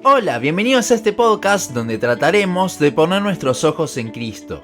Hola, bienvenidos a este podcast donde trataremos de poner nuestros ojos en Cristo.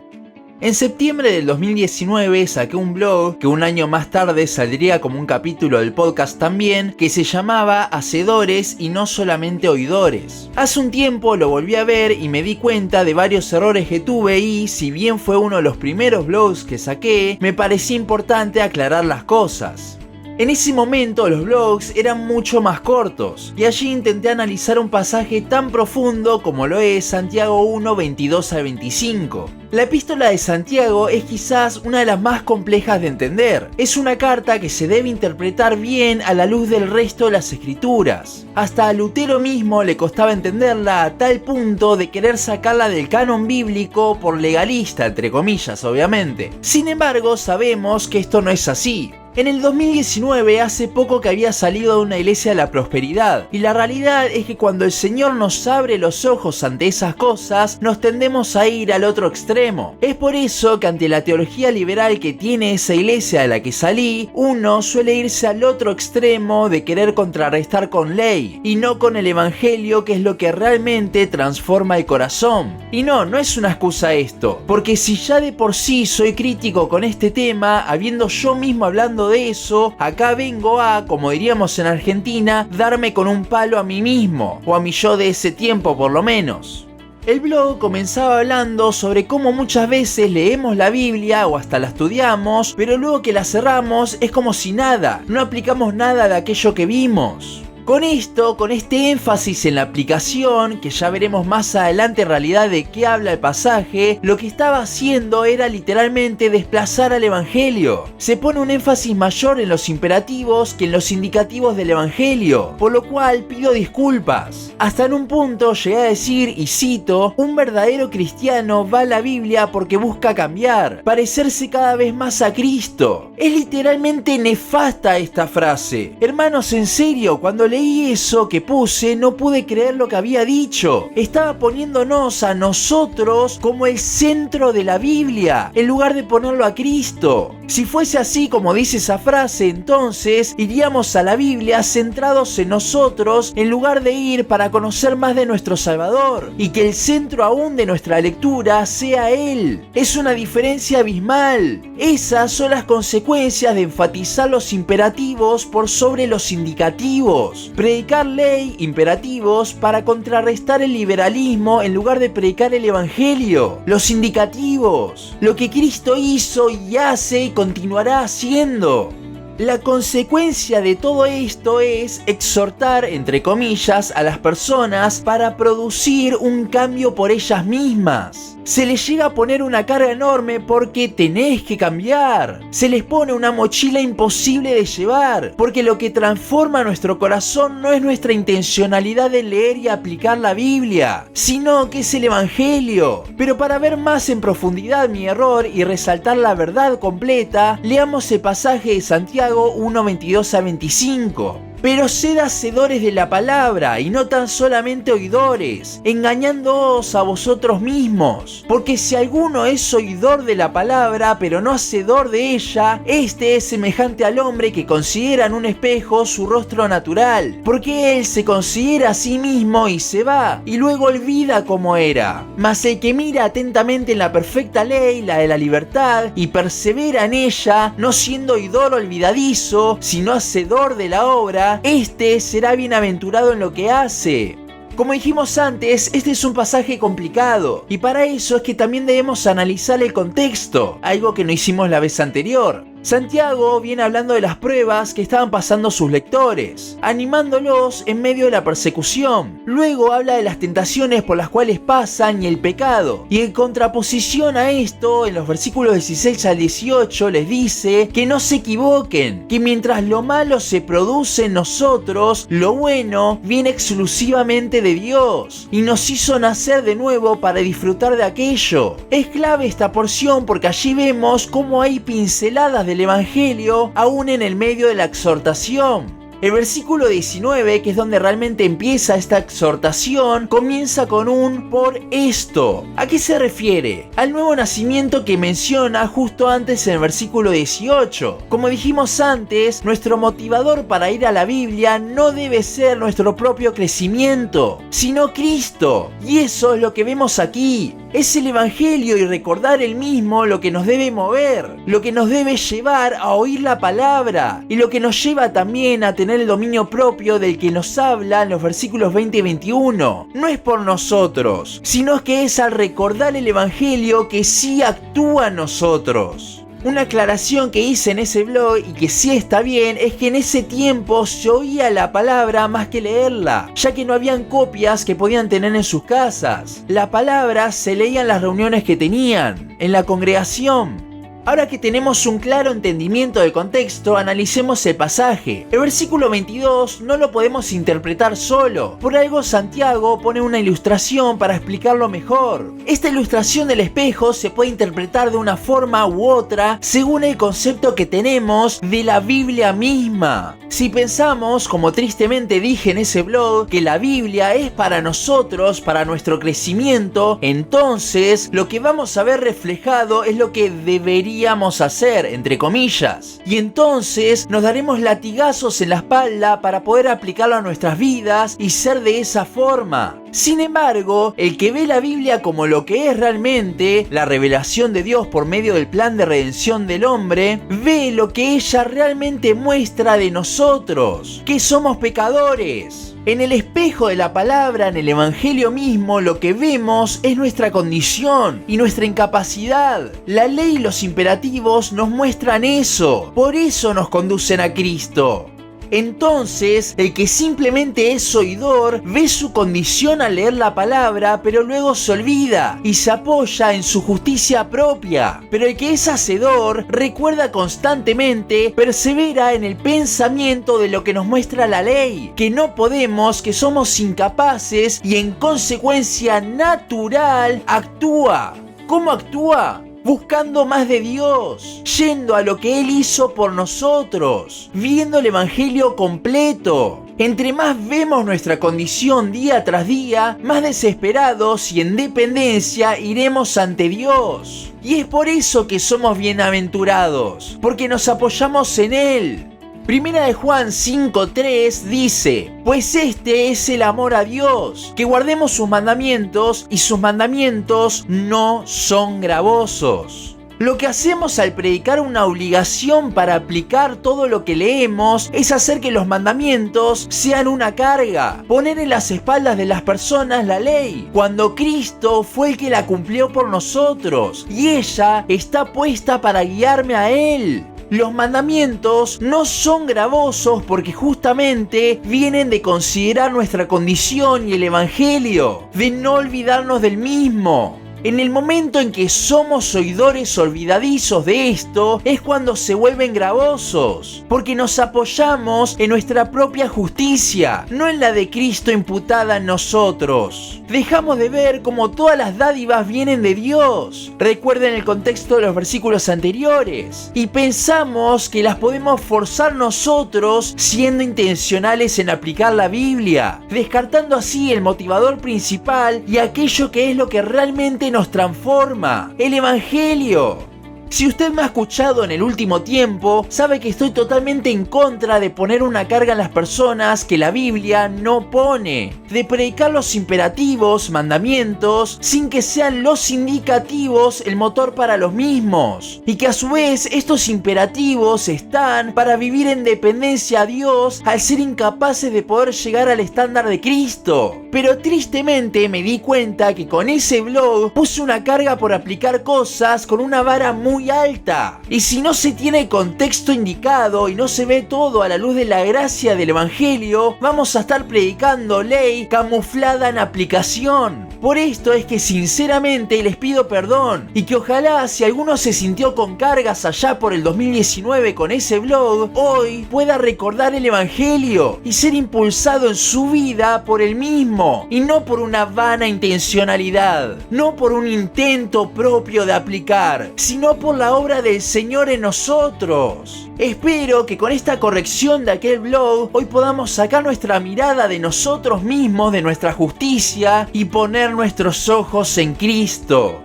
En septiembre del 2019 saqué un blog que un año más tarde saldría como un capítulo del podcast también, que se llamaba Hacedores y no solamente oidores. Hace un tiempo lo volví a ver y me di cuenta de varios errores que tuve y, si bien fue uno de los primeros blogs que saqué, me parecía importante aclarar las cosas. En ese momento los blogs eran mucho más cortos y allí intenté analizar un pasaje tan profundo como lo es Santiago 1, 22 al 25. La epístola de Santiago es quizás una de las más complejas de entender. Es una carta que se debe interpretar bien a la luz del resto de las escrituras. Hasta a Lutero mismo le costaba entenderla a tal punto de querer sacarla del canon bíblico por legalista, entre comillas, obviamente. Sin embargo, sabemos que esto no es así. En el 2019, hace poco que había salido de una iglesia de la prosperidad, y la realidad es que cuando el Señor nos abre los ojos ante esas cosas, nos tendemos a ir al otro extremo. Es por eso que ante la teología liberal que tiene esa iglesia de la que salí, uno suele irse al otro extremo de querer contrarrestar con ley, y no con el evangelio, que es lo que realmente transforma el corazón. Y no es una excusa esto, porque si ya de por sí soy crítico con este tema, habiendo yo mismo hablando de eso, acá vengo a, como diríamos en Argentina, darme con un palo a mí mismo, o a mi yo de ese tiempo por lo menos. El blog comenzaba hablando sobre cómo muchas veces leemos la Biblia o hasta la estudiamos, pero luego que la cerramos es como si nada, no aplicamos nada de aquello que vimos. Con este énfasis en la aplicación, que ya veremos más adelante en realidad de qué habla el pasaje, lo que estaba haciendo era literalmente desplazar al evangelio. Se pone un énfasis mayor en los imperativos que en los indicativos del evangelio, por lo cual pido disculpas. Hasta en un punto llegué a decir, y cito, un verdadero cristiano va a la Biblia porque busca cambiar, parecerse cada vez más a Cristo. Es literalmente nefasta esta frase. Hermanos, en serio, cuando leí eso que puse, no pude creer lo que había dicho. Estaba poniéndonos a nosotros como el centro de la Biblia, en lugar de ponerlo a Cristo. Si fuese así como dice esa frase, entonces iríamos a la Biblia centrados en nosotros, en lugar de ir para conocer más de nuestro Salvador, y que el centro aún de nuestra lectura sea Él. Es una diferencia abismal. Esas son las consecuencias de enfatizar los imperativos por sobre los indicativos. Predicar ley, imperativos, para contrarrestar el liberalismo en lugar de predicar el evangelio. Los indicativos, lo que Cristo hizo y hace y continuará haciendo. La consecuencia de todo esto es exhortar, entre comillas, a las personas para producir un cambio por ellas mismas. Se les llega a poner una carga enorme porque tenés que cambiar. Se les pone una mochila imposible de llevar, porque lo que transforma nuestro corazón no es nuestra intencionalidad de leer y aplicar la Biblia, sino que es el evangelio. Pero para ver más en profundidad mi error y resaltar la verdad completa, leamos el pasaje de Santiago 1, 22 a 25. Pero sed hacedores de la palabra y no tan solamente oidores, engañándoos a vosotros mismos. Porque si alguno es oidor de la palabra, pero no hacedor de ella, este es semejante al hombre que considera en un espejo su rostro natural. Porque él se considera a sí mismo y se va, y luego olvida cómo era. Mas el que mira atentamente en la perfecta ley, la de la libertad, y persevera en ella, no siendo oidor olvidadizo, sino hacedor de la obra, este será bienaventurado en lo que hace. Como dijimos antes, este es un pasaje complicado, y para eso es que también debemos analizar el contexto, algo que no hicimos la vez anterior. Santiago viene hablando de las pruebas que estaban pasando sus lectores, animándolos en medio de la persecución. Luego habla de las tentaciones por las cuales pasan y el pecado. Y en contraposición a esto, en los versículos 16 al 18 les dice que no se equivoquen, que mientras lo malo se produce en nosotros, lo bueno viene exclusivamente de Dios y nos hizo nacer de nuevo para disfrutar de aquello. Es clave esta porción porque allí vemos cómo hay pinceladas del evangelio aún en el medio de la exhortación. El versículo 19, que es donde realmente empieza esta exhortación, comienza con un "por esto". ¿A qué se refiere? Al nuevo nacimiento que menciona justo antes en el versículo 18. Como dijimos antes, nuestro motivador para ir a la Biblia no debe ser nuestro propio crecimiento, sino Cristo. Y eso es lo que vemos aquí. Es el Evangelio y recordar el mismo lo que nos debe mover, lo que nos debe llevar a oír la palabra y lo que nos lleva también a tener el dominio propio del que nos habla en los versículos 20 y 21. No es por nosotros, sino que es al recordar el Evangelio que sí actúa en nosotros. Una aclaración que hice en ese blog y que sí está bien es que en ese tiempo se oía la palabra más que leerla, ya que no habían copias que podían tener en sus casas. La palabra se leía en las reuniones que tenían, en la congregación. Ahora que tenemos un claro entendimiento del contexto, analicemos el pasaje. El versículo 22 no lo podemos interpretar solo. Por algo Santiago pone una ilustración para explicarlo mejor. Esta ilustración del espejo se puede interpretar de una forma u otra según el concepto que tenemos de la Biblia misma. Si pensamos, como tristemente dije en ese blog, que la Biblia es para nosotros, para nuestro crecimiento, entonces lo que vamos a ver reflejado es lo que deberíamos hacer, entre comillas. Y entonces nos daremos latigazos en la espalda para poder aplicarlo a nuestras vidas y ser de esa forma. Sin embargo, el que ve la Biblia como lo que es realmente, la revelación de Dios por medio del plan de redención del hombre, ve lo que ella realmente muestra de nosotros, que somos pecadores. En el espejo de la palabra, en el Evangelio mismo, lo que vemos es nuestra condición y nuestra incapacidad. La ley y los imperativos nos muestran eso, por eso nos conducen a Cristo. Entonces, el que simplemente es oidor ve su condición al leer la palabra, pero luego se olvida y se apoya en su justicia propia. Pero el que es hacedor recuerda constantemente, persevera en el pensamiento de lo que nos muestra la ley, que no podemos, que somos incapaces y en consecuencia natural actúa. ¿Cómo actúa? Buscando más de Dios, yendo a lo que Él hizo por nosotros, viendo el Evangelio completo. Entre más vemos nuestra condición día tras día, más desesperados y en dependencia iremos ante Dios. Y es por eso que somos bienaventurados, porque nos apoyamos en Él. Primera de Juan 5:3 dice: pues este es el amor a Dios, que guardemos sus mandamientos, y sus mandamientos no son gravosos. Lo que hacemos al predicar una obligación para aplicar todo lo que leemos es hacer que los mandamientos sean una carga, poner en las espaldas de las personas la ley, cuando Cristo fue el que la cumplió por nosotros, y ella está puesta para guiarme a Él. Los mandamientos no son gravosos porque justamente vienen de considerar nuestra condición y el Evangelio, de no olvidarnos del mismo. En el momento en que somos oidores olvidadizos de esto, es cuando se vuelven gravosos, porque nos apoyamos en nuestra propia justicia, no en la de Cristo imputada en nosotros. Dejamos de ver cómo todas las dádivas vienen de Dios. Recuerden el contexto de los versículos anteriores. Y pensamos que las podemos forzar nosotros siendo intencionales en aplicar la Biblia, descartando así el motivador principal y aquello que es lo que realmente nos transforma, el Evangelio. Si usted me ha escuchado en el último tiempo, sabe que estoy totalmente en contra de poner una carga en las personas que la Biblia no pone, de predicar los imperativos, mandamientos, sin que sean los indicativos el motor para los mismos, y que a su vez estos imperativos están para vivir en dependencia a Dios al ser incapaces de poder llegar al estándar de Cristo. Pero tristemente me di cuenta que con ese blog puse una carga por aplicar cosas con una vara muy alta. Y si no se tiene el contexto indicado y no se ve todo a la luz de la gracia del Evangelio, vamos a estar predicando ley camuflada en aplicación. Por esto es que sinceramente les pido perdón y que ojalá si alguno se sintió con cargas allá por el 2019 con ese blog, hoy pueda recordar el Evangelio y ser impulsado en su vida por el mismo y no por una vana intencionalidad, no por un intento propio de aplicar, sino por por la obra del Señor en nosotros. Espero que con esta corrección de aquel blog hoy podamos sacar nuestra mirada de nosotros mismos, de nuestra justicia y poner nuestros ojos en Cristo.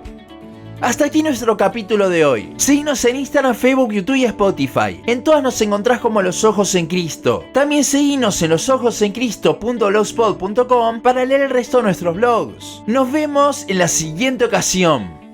Hasta aquí nuestro capítulo de hoy. Seguinos en Instagram, Facebook, YouTube y Spotify. En todas nos encontrás como Los Ojos en Cristo. También seguinos en losojosencristo.blogspot.com para leer el resto de nuestros blogs. Nos vemos en la siguiente ocasión.